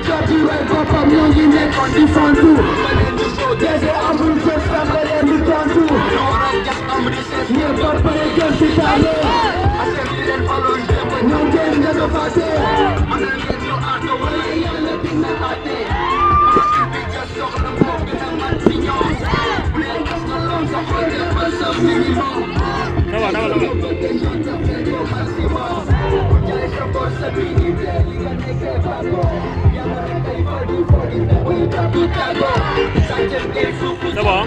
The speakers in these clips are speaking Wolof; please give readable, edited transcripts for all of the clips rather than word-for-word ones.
sotti way boppam ñoo ngi nekkoon di fontu dese amul jëf samba leen di tontu ñëpp ba pare gën si taale ñoo ngeen nga ko fàtte waaye yàlla dina àtte C'est bon.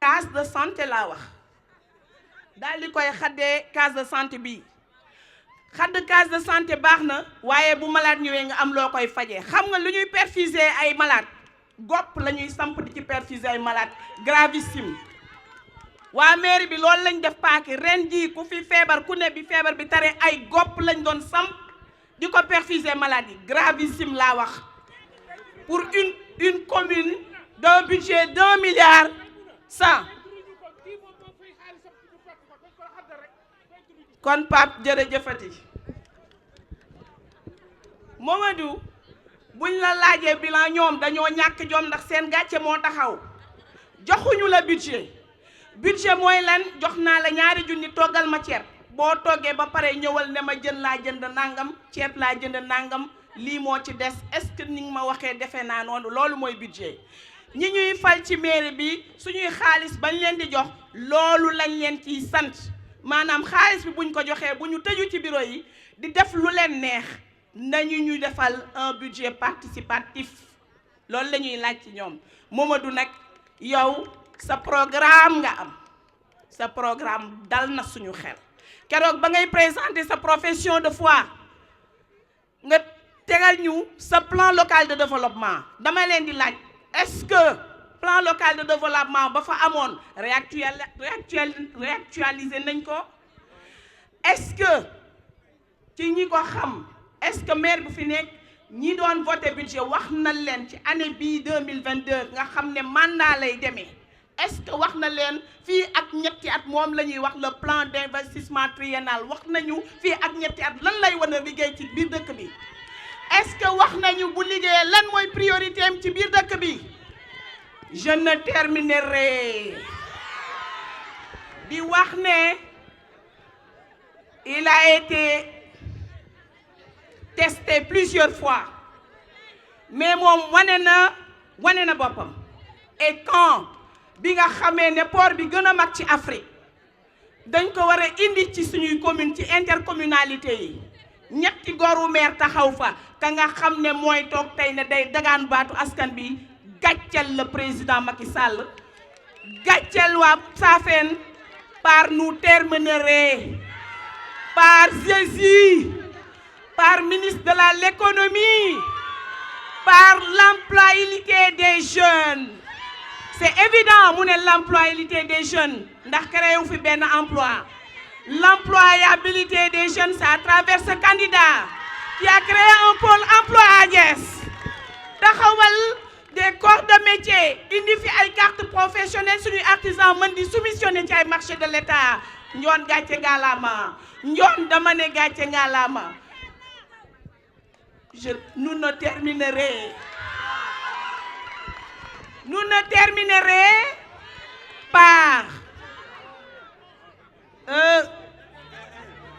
case de santé laa wax daal di koy xaddee case de santé bii xadd case de santé baax na waaye bu malade ñëwee nga am loo koy fajee xam nga lu ñuy perfuser ay malade gopp la ñuy samp di ci perfuser ay malade gravissime waa mairie bi loolu lañ def paaki ren jii ku fi feebar ku ne bi feebar bi tare ay gopp lañ doon samp di ko perfuser malade yi gravissime laa wax pour une commune d'un budget d'1 milliard 100 kon Pape jërëjëfati Mamadou buñ la laajee bilan ñoom dañoo ñàkk jom ndax seen gàcce moo taxaw joxuñu la budget mooy lan jox naa la 2 junni toggal ma ceeb boo toggee ba pare ñëwal ne ma jën laa jënd nangam ceeb laa jënd nangam lii moo ci des est-ce que ni nga ma waxee defe naa noonu loolu mooy budget ñi ñuy fal ci mairie bi suñuy xaalis bañ leen di jox loolu lañ leen ciy sant maanaam xaalis bi buñ ko joxee bu ñu tëju ci bureau yi di def lu leen neex nañu ñu defal un budget participatif loolu la ñuy laaj ci ñoom Mamadou nag yow sa programme nga am sa programme dal na suñu xel keroog ba ngay présenter sa profession de foi nga tegal ñu sa plan local de développement dama leen di laaj est-ce que plan local de développement ba fa amoon réactualiser nañ ko est-ce que ci ñi ko xam est-ce que maire bu fi nekk ñi doon voté budget wax na leen ci année bii 2022 nga xam ne mandat lay demee est-ce que wax na leen fii ak ñetti at moom la ñuy wax le plan d'investissement triennal wax nañu fii ak ñetti at lan lay wan a liggéey ci biir dëkk bi est-ce que wax nañu bu liggéeyee lan mooy priorité am ci biir dëkk bi je ne terminerai di wax ne il a été testé plusieurs fois mais moom wane na boppam et quand bi nga xamee ne port bi gën a mag ci Afrique dañ ko war a indi ci suñuy commune ci intercommunalité yi ñetti goru maire taxaw fa ka nga xam ne mooy toog tey ne day dagaan baatu askan bi gàcceel le président Macky Sall gàcceel waa Safeen par nous terminerai par Jésus par ministre de l'économie par l'employabilité des jeunes c'est évident mu ne l'employabilité des jeunes ndax créé wu fi benn emploi l'employabilité des jeunes c'est à travers ce candidat qui a créé un pôle emploi à Thiès taxawal des corps de métier indi fi ay carte professionnelle suñuy artisan mën di soumissionner ci ay marché de l'État njoon gàcce ngalaama njoon dama ne gàcce ngalaama nous ne terminerai par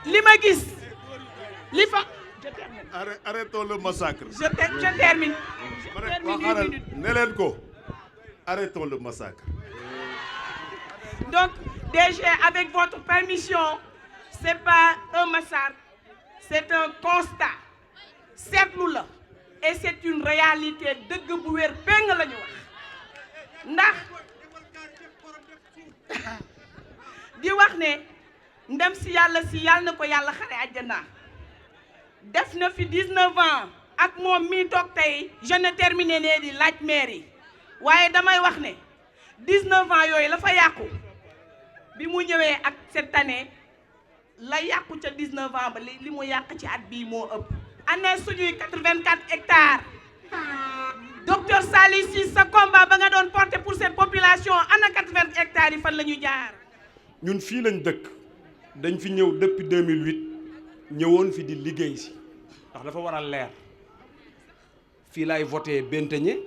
li ma gis li fa je termine. Arrêtons le massacre. Je termine. Ne leen ko arrêtons le massacre. Donc DG, avec votre permission, c'est pas un massacre, c'est un constat. Seetlu la et c'est une réalité dëgg bu wér péng la ñu wax ndax di wax ne ndem si yàlla na ko yàlla xare àjjana def na fi 19 ans ak moom mii toog tey je ne terminé ne di laaj maire yi waaye damay wax ne 19 ans yooyu la fa yàqu bi mu ñëwee ak cette année la yàqu ca 19 ans ba li mu yàq ci at bii moo ëpp. année suñuy 84 hectares docteur Saliou Ciss sa combat ba nga doon porter pour cette population ana 80 hectares yi fan la ñu jaar. ñun fii lañ dëkk dañ fi ñëw depuis 2008 ñëwoon fi di liggéey si ndax dafa war a leer fii laay voté Benteñe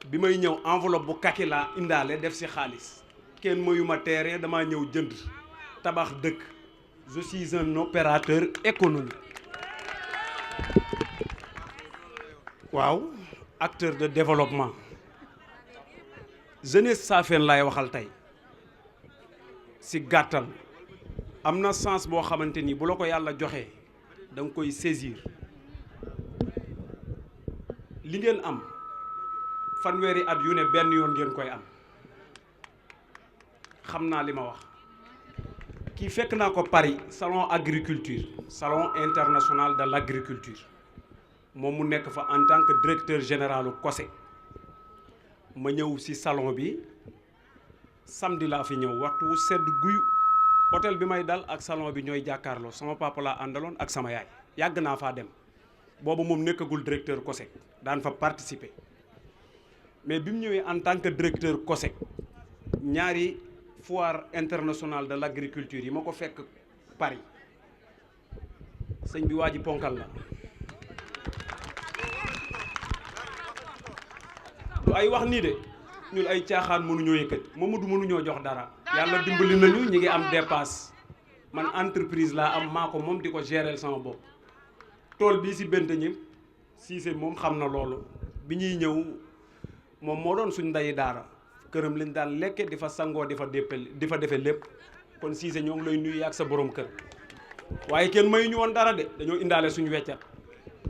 bi may ñëw enveloppe bu kaki laa indaale def si xaalis kenn mayuma terrain damaa ñëw jënd tabax dëkk je suis un opérateur économique waaw acteur de développement jeunesse Saafeen laay waxal tey si gàttal am na sens boo xamante ni bu la ko yàlla joxee da nga koy saisir li ngeen am fanweeri at yu ne benn yoon ngeen koy am xam naa li ma wax kii fekk naa ko Paris salon agriculture salon international de l'agriculture moom mu nekk fa en tant que directeur général COSEC ma ñëw ci salon bi samedi laa fi ñëw waxtu wu sedd guyu hôtel bi may dal ak salon bi ñooy jàkkaarloo sama papa laa àndaloon ak sama yaay yàgg naa faa dem boobu moom nekkagul directeur COSEC daan fa participer mais bi mu ñëwee en tant que directeur COSEC ñaari foire internationale de l'agriculture yi ma ko fekk Paris sëñ bi waa ji ponkal la du ay wax nii de ñun ay caaxaan mënuñoo yëkkati Mamadou mënuñoo jox dara yàlla dimbali nañu ñi ngi am dépasse man entreprise laa am maa ko moom di ko gérer sama bopp tool bii si Benteñe Cissé moom xam na loolu bi ñuy ñëw moom moo doon suñ ndayi daara këram lañ daan lekke di fa sangoo di fa defe lépp kon Cissé ñoo ngi lay nuyu ak sa borom kër waaye kenn mayuñu woon dara de dañoo indaale suñu weccat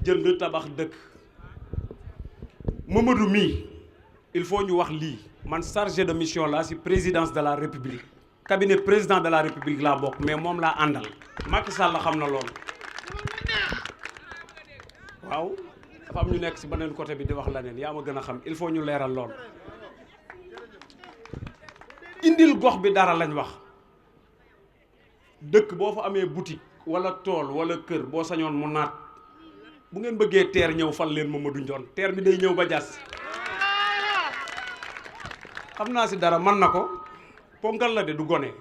jënd tabax dëkk Mamadou mii il faut ñu wax lii man chargé de mission la ci présidence de la république cabinet président de la république laa bokk mais moom laa àndal Macky Sall la xam na loolu waaw dafa am ñu nekk ci beneen côté bi di wax la neen yaa ma gën a xam il faut ñu leeral lool indil gox bi dara lañ wax dëkk boo fa amee boutique wala tool wala kër boo sañoon mu naat bu ngeen bëggee teer ñëw fal leen Mamadou Ndione teer bi day ñëw ba jas xam naa si dara man na ko ponkal la de du gone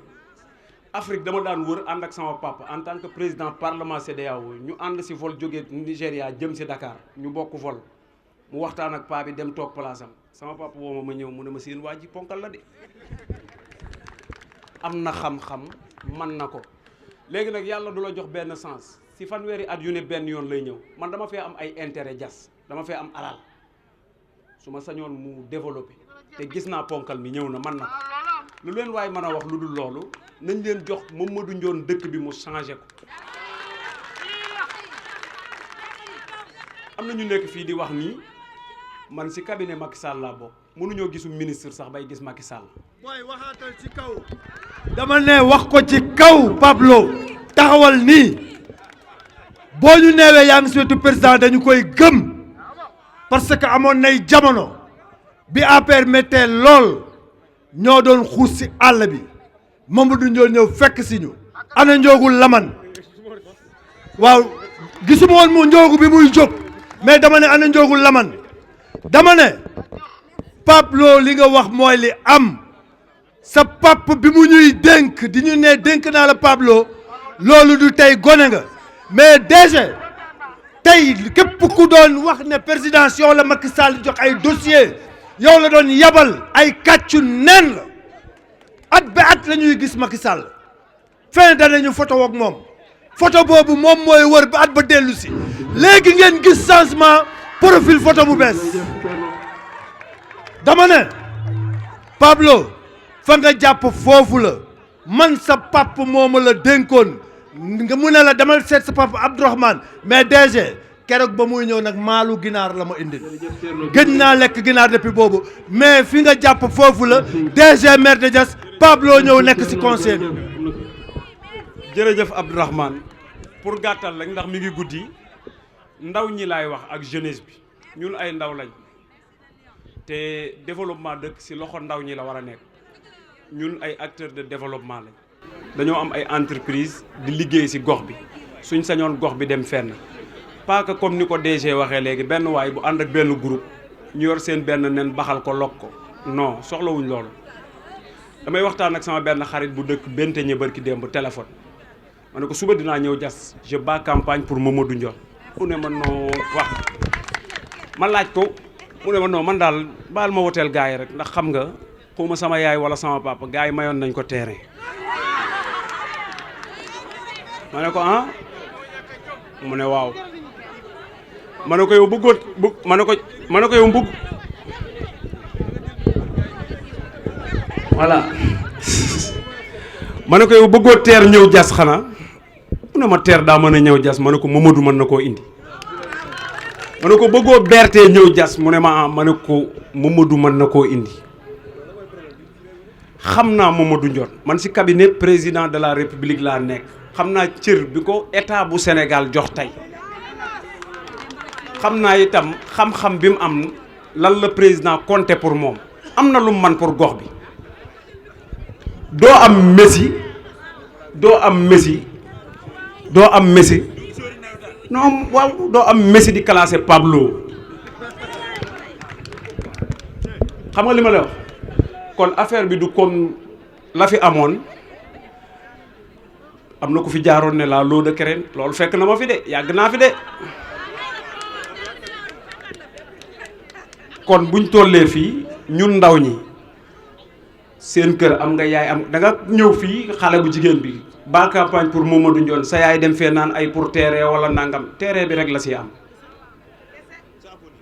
Afrique dama daan wër ànd ak sama papa en tant que président parlement CEDEAO ñu ànd si vol jógee Nigéria jëm si Dakar ñu bokk vol mu waxtaan ak paa bi dem toog place am sama papa woo ma ñëw mu ne ma seen waa ji ponkal la de am na xam-xam man na ko léegi nag yàlla du la jox benn sens si fanweeri at yu ne benn yoon lay ñëw man dama fee am ay intérêt jas dama fee am alal su ma sañoon mu développé te gis naa ponkal mi ñëw na man na ko lu leen waaye mën a wax lu dul loolu nañ leen jox Mamadou Ndione dëkk bi mu changé ko am na ñu nekk fii di wax nii man si cabinet Macky Sall laa bokk mënuñoo gisu ministre sax bay gis Macky Sall. booy waxaatal ci kaw. dama ne wax ko ci kaw Pablo taxawal nii boo ñu neewee yaa ngi si wetu président dañu koy gëm parce que amoon nay jamono bi APR méttee lool ñoo doon xuus si àll bi Mamadou Ndione ñëw fekk si ñu ana njoogu laman waaw gisuma woon mu njoogu bi muy jóg mais dama ne ana njoogu laman dama ne Pablo li nga wax mooy li am sa pap bi mu ñuy dénk di ñu ne dénk naa la Pablo loolu du tey gone nga mais DG tey képp ku doon wax ne présidentielle la Macky Sall jox ay dossier yow la doon yabal ay kàccu nen la at ba at la ñuy gis Macky Sall fin d'année ñu photo ak moom photo boobu moom mooy wër ba at ba dellu si léegi ngeen gis changement profil photo bu bees dama ne Pablo fa nga jàpp foofu la man sa pap mooma la dénkoon nga mu ne la demal seet sa papa Abdourahmane mais DG keroog ba muy ñëw nag maalu ginaar la ma indil gëj naa lekk ginaar depuis boobu mais fi nga jàpp foofu la DG maire de Diass Pablo ñëw nekk ci conseil bi. jërëjëf Abdourahmane pour gàttal rek ndax mi ngi guddi ndaw ñi laay wax ak jeunesse bi ñun ay ndaw lañ te développement dëkk ci loxo ndaw ñi la war a nekk ñun ay acteurs de développement lañ dañoo am ay entreprise di liggéey ci gox bi suñ sañoon gox bi dem fenn pas que comme ni ko DG waxee léegi benn waay bu ànd ak benn groupe ñu yor seen benn nen baxal ko lok ko non soxlawuñ loolu damay waxtaan ak sama benn xarit bu dëkk Benteñe barki démb téléphone ma ne ko suba dinaa ñëw jas je bats campagne pour Mamadou Ndione mu ne ma non wax ma laaj ko mu ne ma non man daal baal ma woteel gars yi rek ndax xam nga xawma sama yaay wala sama papa gars yi mayoon nañ ko terrain ma ne ko ah mu ne waaw ma ne ko yow bëggoon ma ne ko yow bëgg voilà ma ne ko yow bëggoo teer ñëw jas xanaa mu ne ma teer daa mën a ñëw jas ma ne ko Mamadou mën na koo indi ma ne ko bëggoo bertee ñëw jas mu ne ma ah ma ne ko Mamadou mën na koo indi xam naa Mamadou Ndione man ci cabinet président de la république laa nekk xam naa cër bi ko état bu Sénégal jox tey xam naa itam xam-xam bi mu am lan la président compté pour moom am na lu mu man pour gox bi doo am Messi non waaw doo am Messi di classé Pablo xam nga li ma la wax kon affaire bi du comme la fi amoon am na ku fi jaaroon ne la loo de Kérène loolu fekk na ma fi de yàgg naa fi de kon buñ tollee fii ñun ndaw ñi seen kër am nga yaay am da nga ñëw fii xale bu jigéen bi ba campagne pour Mamadou Ndione sa yaay dem fee naan ay pour terrain wala nangam terrain bi rek la si am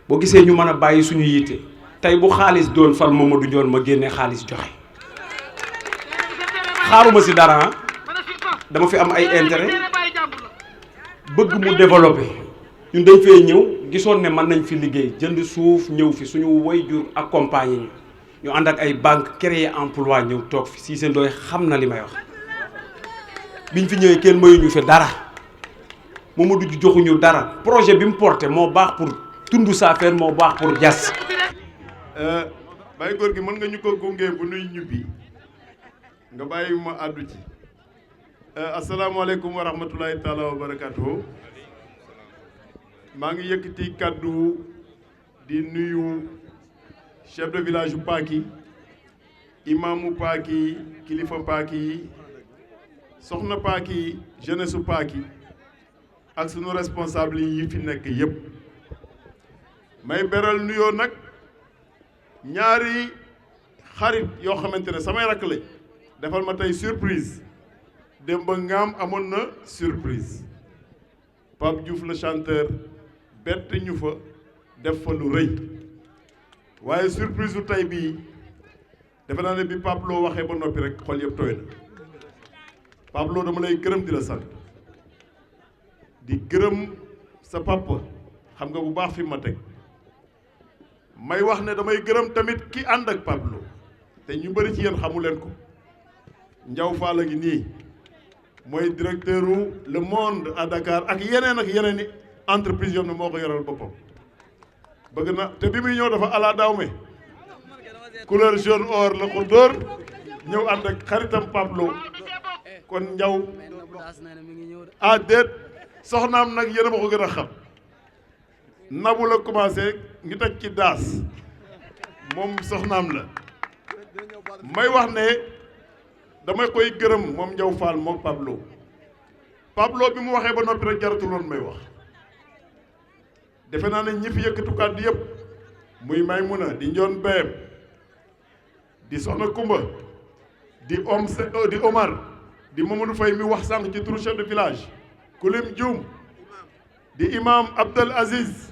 boo gisee ñu mën a bàyyi suñu yitte tey bu xaalis doon fal Mamadou Ndione ma génne xaalis joxe xaaruma si dara dama fi am ay intérêt bëgg mu développé ñun dañ fee ñëw gisoon ne mën nañ fi liggéey jënd suuf ñëw fi suñu waajur accompagné ñu ànd ak ay banque créer emploi ñëw toog fi Cissé Ndoye xam na li may wax biñ fi ñëwee kenn mayuñu fi dara Mamadou ju joxuñu dara projet bi mu porté moo baax pour tund Saafeen moo baax pour jas bàyyi góor gi mën nga ñu ko gunge bu nuy ñibbi nga bàyyi ma àddu ci asalaamaaleykum wa rahmatulahi taala wa barakatuhu maa ngi yëkkati kàddu di nuyu chef de village u Paaki imaamu Paaki kilifa Paaki soxna Paaki jeunesse u Paaki ak sunu responsable yi fi nekk yépp may beral nuyoo nag ñaari xarit yoo xamante ne samay rakk lañ defal ma tey surprise démb ngaam amoon na surprise Pape Diouf le chanteur bett ñu fa def fa lu rëy waaye surprise bu tey bii defe naa ne bi Pape Lo waxee ba noppi rek xol yëpp tooy na Pape Lo dama lay gërëm di la sant di gërëm sa papa xam nga bu baax fi ma teg may wax ne damay gërëm tamit ki ànd ak Pape Lo te ñu bëri ci yéen xamu leen ko Ndiaw Fall a ngi nii mooy directeur u Le Monde à Dakar ak yeneen i entreprise yoon ne moo ko yoral boppam bëgg na te bi muy ñëw dafa ala daaw me couleur jaune or la ko dóor ñëw ànd ak xaritam Pape Lo kon Ndiaw déet soxnaam nag yéen a ma ko gën a xam nabu la commencé ngi teg ci daas moom soxnaam la may wax ne damay koy gërëm moom Ndiaw Fall moom Pape Lo Pape Lo bi mu waxee ba noppi rek jaratul woon may wax defe naa ne ñi fi yëkkatu kàddu yëpp muy Maymuna di Njoon Beem di Soxna Kumba di Omar di Mamadou Faye mi wax sànq ci turu chef de village Kulim Dioum di imam Abdel Aziz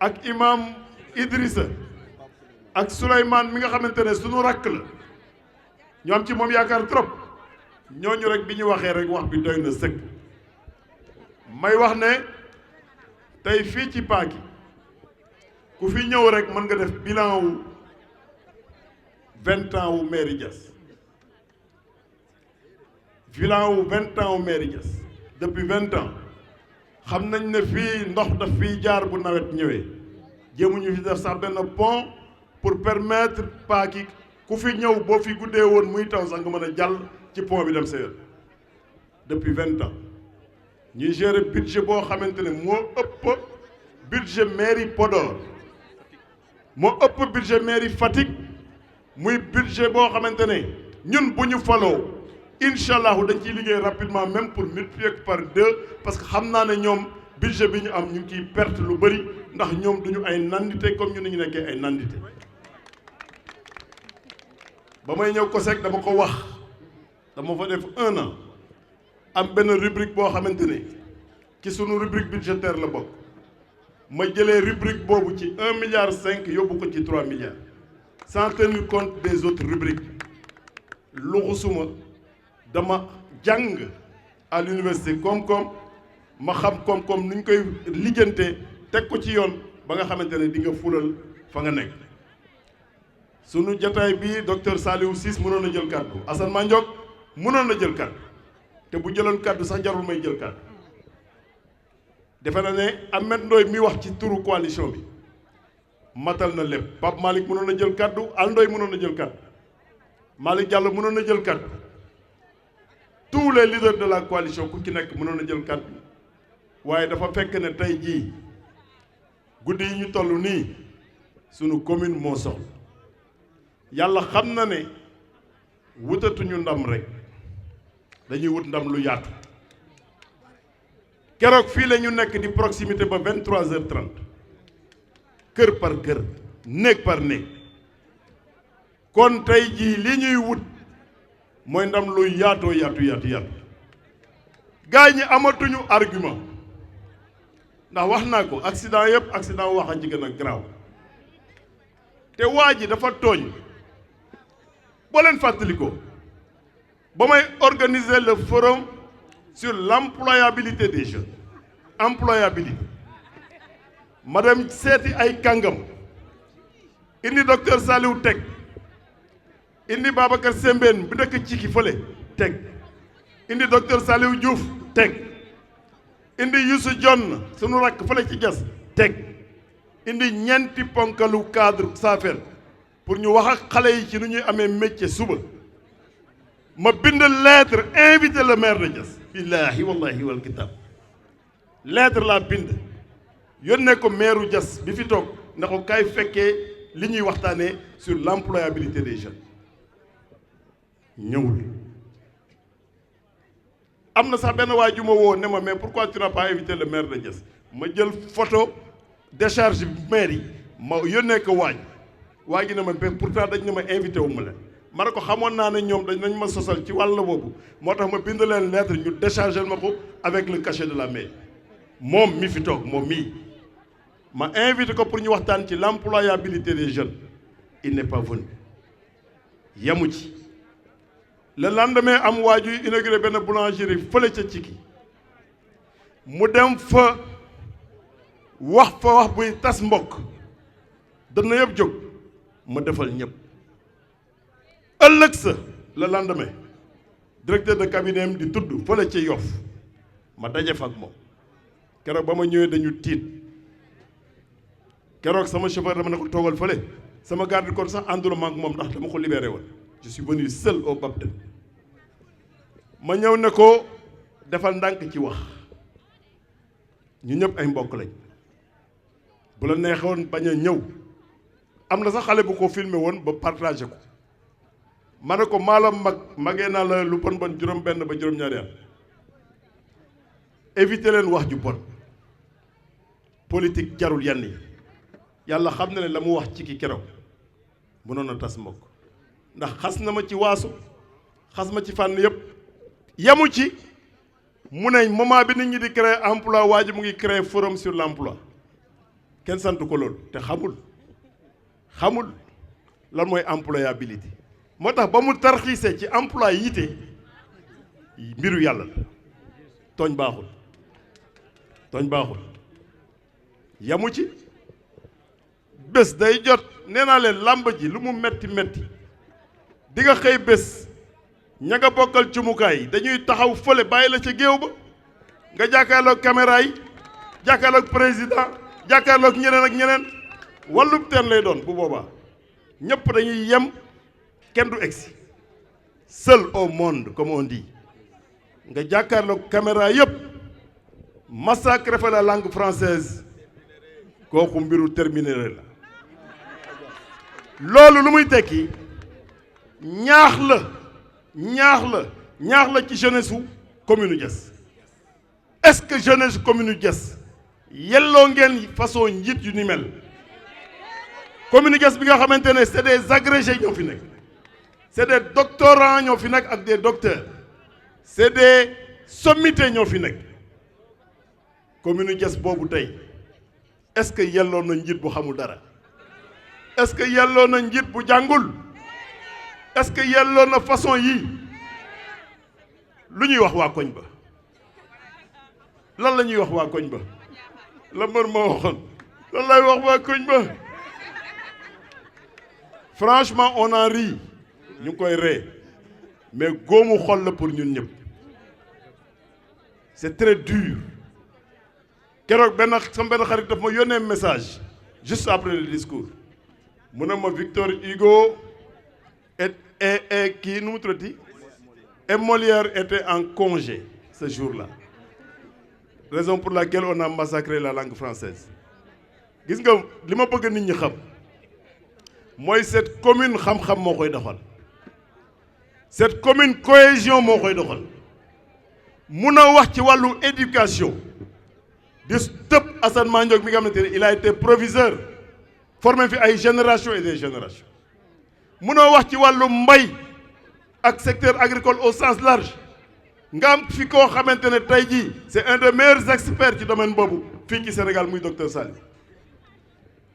ak imam Idrissa ak Souleymane mi nga xamante ne sunu rakk la ñu am ci moom yaakaar trop ñooñu rek bi ñu waxee rek wax bi doy na sëkk may wax ne tey fii ci Paaki ku fi ñëw rek mën nga def bilan wu 20 ans wu mairie Diass bilan wu 20 ans wu mairie Diass depuis 20 ans xam nañ ne fii ndox daf fiy jaar bu nawet ñëwee jéemuñu fi def sax benn pont pour permettre Paaki ku fi ñëw boo fi guddee woon muy taw sax nga mën a jàll ci pont bi dem sa yoon depuis 20 ans ñuy gérer budget boo xamante ne moo ëpp budget mairie Podor moo ëpp budget mairie Fatick muy budget boo xamante ne ñun bu ñu faloo incha allahu dañ ciy liggéey rapidement même pour multiplier par 2 parce que xam naa ne ñoom budget bi ñu am ñu ngi ciy perte lu bëri ndax ñoom duñu ay nandite comme ñu ni ñu nekkee ay nandite ba may ñëw COSEC dama ko wax dama fa def 1 an am benn rubrique boo xamante ne ci sunu rubrique budgétaire la bokk ma jëlee rubrique boobu ci 1,5 milliard yóbbu ko ci 3 milliards sans tenir compte des autres rubriques luxusuma dama jàng à l'université koom-koom ma xam koom-koom nu ñu koy lijjantee teg ko ci yoon ba nga xamante ne di nga fulal fa nga nekk sunu jataay bii docteur Saliou Ciss mënoon na jël kàddu Assane Mandiok mënoon na jël kàddu te bu jëloon kàddu sax jarul may jël kàddu defe na ne Ahmed Ndoye mi wax ci turu coalition bi matal na lépp Pape Malick mënoon na jël kàddu Al Ndoye mënoon na jël kàddu Malick Diallo mënoon na jël kàddu tous les leaders de la coalition ku ci nekk mënoon na jël kàddu waaye dafa fekk ne tey jii guddi yi ñu toll nii sunu commune moo soxla yàlla xam na ne wutatuñu ndam rek dañuy wut ndam lu yaatu keroog fii la ñu nekk di proximité ba 23h30 kër par kër néeg par néeg kon tey jii li ñuy wut mooy ndam lu yaatoo yaatu gaa ñi amatuñu argument ndax wax naa ko accident yëpp accident wax a ci gën a garaaw te waa ji dafa tooñ boo leen fàttali ko ba may organiser le forum sur l'employabilité des jeunes employabilité ma dem seeti ay kàngam indi docteur Saliou teg indi Babacar Sembène bu dëkk ci ki fële teg indi docteur Saliou Diouf teg indi Youssou Dione sunu rakk fële ci jas teg indi ñeenti ponkalu cadre saafeen pour ñu wax ak xale yi ci nu ñuy amee métier suba ma bind lettre invité le maire de Diass billaahi wallahi wal kitab lettre laa bind yónnee ko maire Diass bi fi toog na ko kay fekkee li ñuy waxtaanee sur l'employabilité des jeunes ñëwul am na sax benn waa ju ma woo ne ma mais pourquoi tu n'as pas invité le maire de Diass ma jël photo décharge maire yi ma yónnee ko waa gi ne ma pourtant dañ ne ma invité wu ma leen ma ne ko xamoon naa ne ñoom dañ ma sosal ci wàll boobu moo tax ma bind leen lettre ñu déchargé ma ko avec le cachet de la mairie moom mi fi toog moom mii ma invité ko pour ñu waxtaan ci l'employabilité des jeunes il n'est pas venu yamu ci le lendemain am waa ju inauguré benn boulangerie fële ca Ciki mu dem fa wax buy tas mbokk dana yëpp jóg ma defal ñëpp ëllëg sa le lendemain directeur de cabinet am di tudd fële ca Yoff ma daje fa ak moom keroog ba ma ñëwee dañu tiit keroog sama chauffeur dama ne ko toogal fële sama garde du corps sax ànduluma ak moom ndax dama ko libéré woon je suis venu seul au baptême ma ñëw ne ko defal ndànk ci wax ñu ñëpp ay mbokk lañ bu la neexoon bañ a ñëw am na sax xale bu ko filmé woon ba partagé ko ma ne ko maalam magee naa la lu bon juróom benn ba juróom-ñaari at éviter leen wax ju bon politique jarul yenn yi yàlla xam na ne la mu wax ci ki keroog mënoon a tas mbokk ndax xas na ma ci waasu xas ma ci fànn yëpp yamu ci mu ne moment bi nit ñi di créer emploi waa ji mu ngi créer forum sur l'emploi kenn sant ko loolu te xamul lan mooy employabilité moo tax ba mu tarxiisee ci emploi yite mbiru yàlla la tooñ baaxul yamu ci bés day jot nee naa leen làmb ji lu mu metti di nga xëy bés ña nga bokkal cumukaay yi dañuy taxaw fële bàyyi la ca géew ba nga jàkkaarloog caméra yi jàkkaarloog président jàkkaarloog ñeneen ak ñeneen wàllub teen lay doon bu boobaa ñëpp dañuy yem kenn du egsi seul au monde comme on dit nga jàkkaarloog caméra yëpp massacre fa la langue française kooku mbiru terminé la loolu lu muy tekki ñaax la ci jeunesse su commune Diass est-ce que jeunesse commune Diass yelloo ngeen façon njiit yu ni mel commune Diass bi nga xamante ne c'est des agrégés ñoo fi nekk c'est des doctorants ñoo fi nekk ak des docteurs c'est des sommités ñoo fi nekk commune Diass boobu tey est-ce que yelloo na njiit bu xamul dara est-ce que yelloo na njiit bu jàngul est-ce que yelloo na façon yii lu ñuy wax waa koñ ba lan la ñuy wax waa koñ ba la mbër ma waxoon lan lay wax waa koñ ba franchement on en rit ñu ngi koy ree mais góomu xol la pour ñun ñëpp c'est très dur keroog sama benn xarit daf ma yónnee message juste après le discours mu ne ma Victor Hugo et kii nu mu tuddati et Molière était en congé ce jour-là raison pour laquelle on a massacré la langue française gis nga li ma bëgg nit ñi xam mooy cette commune xam-xam moo koy doxal cette commune cohésion moo koy doxal mun a wax ci wàllu éducation di tëb Assane Mandiok mi nga xamante ne il a été proviseur formé fi ay génération et des générations munoo wax ci wàllu mbay ak secteur agricole au sens large nga am fi koo xamante ne tey jii c'est un des meilleurs experts ci domaine boobu fii ci Sénégal muy docteur Sall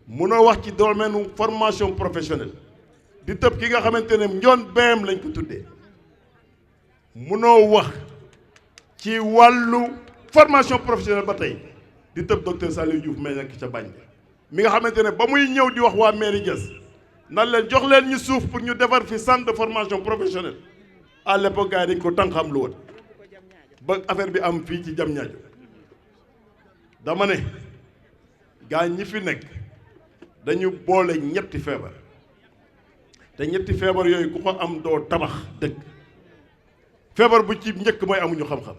munoo wax ci domaine formation professionnelle di tëb ki nga xamante ne Ndione BM lañ ko tuddee munoo wax ci wàllu formation professionnelle ba tey di tëb docteur Saliou Diouf mais nekk ca bañ mi nga xamante ne ba muy ñëw di wax waa mairie Diass nan leen jox leen ñu suuf pour ñu defar fi centre de formation professionnelle à l'époque gars yi dañ ko tànqam lu woon ba affaire bi am fii ci Diamniadio dama ne gaa ñi fi nekk dañu boole ñetti feebar te ñetti feebar yooyu ku ko am doo tabax dëkk feebar bu ci njëkk mooy amuñu xam-xam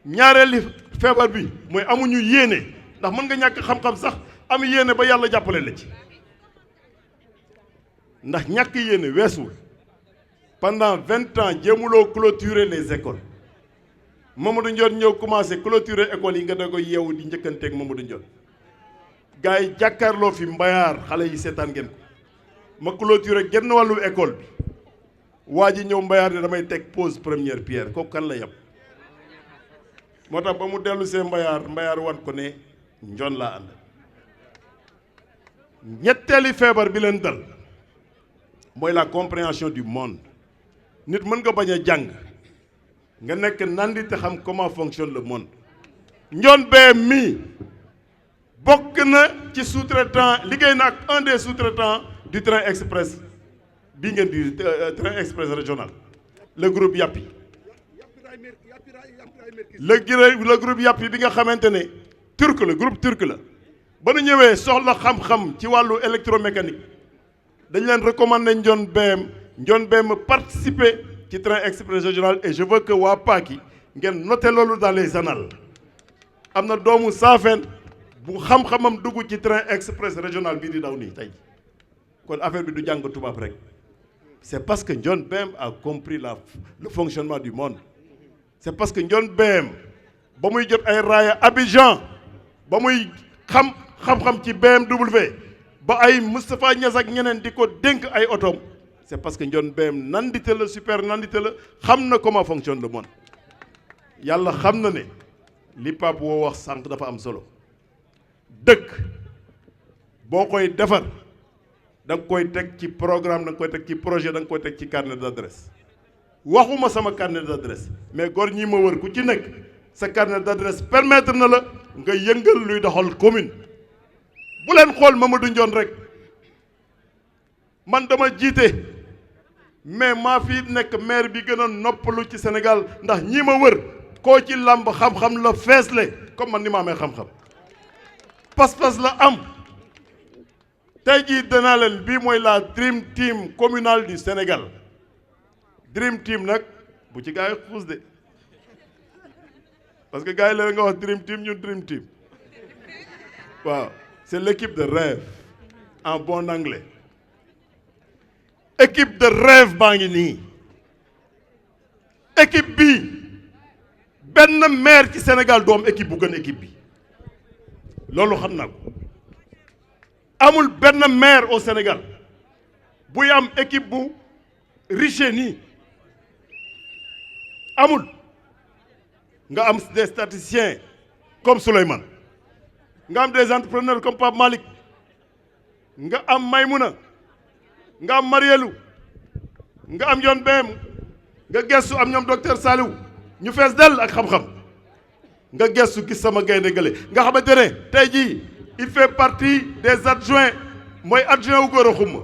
ñaareeli feebar bi mooy amuñu yéene ndax mën nga ñàkk xam-xam sax am yéene ba yàlla jàppale la ci ndax ñàkk yéene weesuwul pendant 20 ans jéemuloo clôturer les écoles Mamadou Ndione ñëw commencé clôturer écoles yi nga da ko yeewu di njëkkanteeg Mamadou Ndione gars yi jàkkaarloo fi mbayaar xale yi seetaan ngeen ko ma clôturer genn wàllu école bi waa ji ñëw mbayaar ne damay teg pose première pierre kooku kan la yem moo tax ba mu dellu see mbayaar wan ko ne Ndione laa ànd ñetteeli feebar bi leen dal mooy la compréhension du monde nit mën nga bañ a jàng nga nekk nandi te xam comment fonctionne le monde Ndione BM mii bokk na ci sous-traitant liggéey na ak un des sous-traitants du train express bii ngeen di train express régional le groupe Yapi le groupe Yapi bi nga xamante ne groupe turc la ba nu ñëwee soxla xam-xam ci wàllu électromécanique dañ leen recommander Ndione BM participer ci train express régional et je veux que waa Paki ngeen noter loolu dans les annales am na doomu Saafeen bu xam-xamam dugg ci train express régional bii di daw nii tey kon affaire bi du jàng tubaab rek c'est parce que Ndione BM a compris le fonctionnement du monde c'est parce que Ndione BM ba muy jot ay raaya Abidjan ba muy xam-xam ci BMW ba ay Moustapha Niass ak ñeneen di ko dénk ay otoom c'est parce que Ndione BM nandite la super nandite la xam na comment fonctionne le monde yàlla xam na ne li Pape woo wax sànq dafa am solo dëkk boo koy defar da nga koy teg ci programme da nga koy teg ci projet da nga koy teg ci carnet d'adresse waxuma sama carnet d'adresse mais góor ñi ma wër ku ci nekk sa carnet d'adresse permettre na la nga yëngal luy doxal commune bu leen xool Mamadou Ndione rek man dama jiite mais maa fi nekk maire bi gën a noppalu ci Sénégal ndax ñi ma wër koo ci làmb xam-xam la feesle comme man ni ma amee xam-xam pas-pas la am tey jii danaa leen bii mooy la Dream Team communale du Sénégal Dream Team nag bu ci gars yi xuus de parce que gars yi la nga wax Dream Team ñun Dream Team waaw c'est l'équipe de rêve en bon anglais équipe de rêve baa ngi nii équipe bi benn maire ci Sénégal doom équipe bu gën équipe bi loolu xam naa ko amul benn maire au Sénégal buy am équipe bu riche nii amul nga am des statisticiens comme Souleymane nga am des entrepreneurs comme Pape Malick nga am Maymouna nga am Marielou nga am Yon Bem nga gestu am ñoom docteur Saliou ñu fees dell ak xam-xam nga gestu gis sama gaynde gële nga xamante ne tey jii il fait partie des adjoints mooy adjoint wu góor a xumma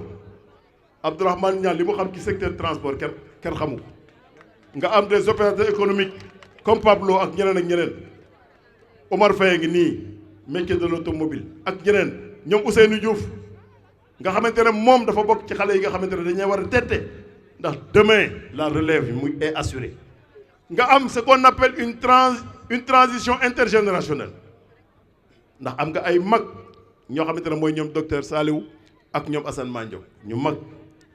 Abdourahmane Niane li mu xam ci secteur transport kenn xamu ko nga am des opérateurs économiques comme Pablo ak ñeneen Omar Faye ngi nii métier de l'automobile ak ñeneen ñoom Ousseynou Diouf nga xamante ne moom dafa bokk ci xale yi nga xamante ne dañuy war a tette ndax demain la relève muy est assurée nga am ce qu'on appelle une transition intergénérationnelle ndax am nga ay mag ñoo xamante ne mooy ñoom docteur Saliou ak ñoom Assane Mandiaw ñu mag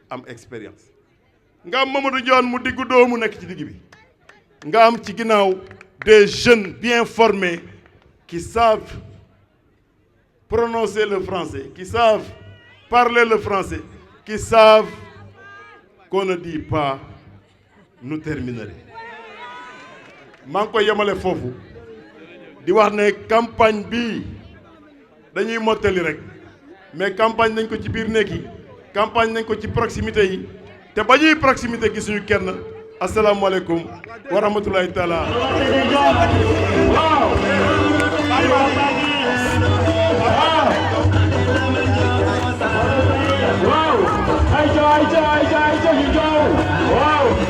am expérience nga am Mamadou Dione mu diggu doomu nekk ci digg bi nga am ci ginnaaw des jeunes bien formés qui savent prononcer le français qui savent parler le français qui savent qu'on ne dit pas nous terminerons maa ngi koy yemale foofu di wax ne campagne bi dañuy mottali rek mais campagne nañ ko ci biir néeg yi campagne nañ ko ci proximité yi te ba ñuy proximité gisuñu kenn asalaamaaleykum wa rahmatulahi taala Wow!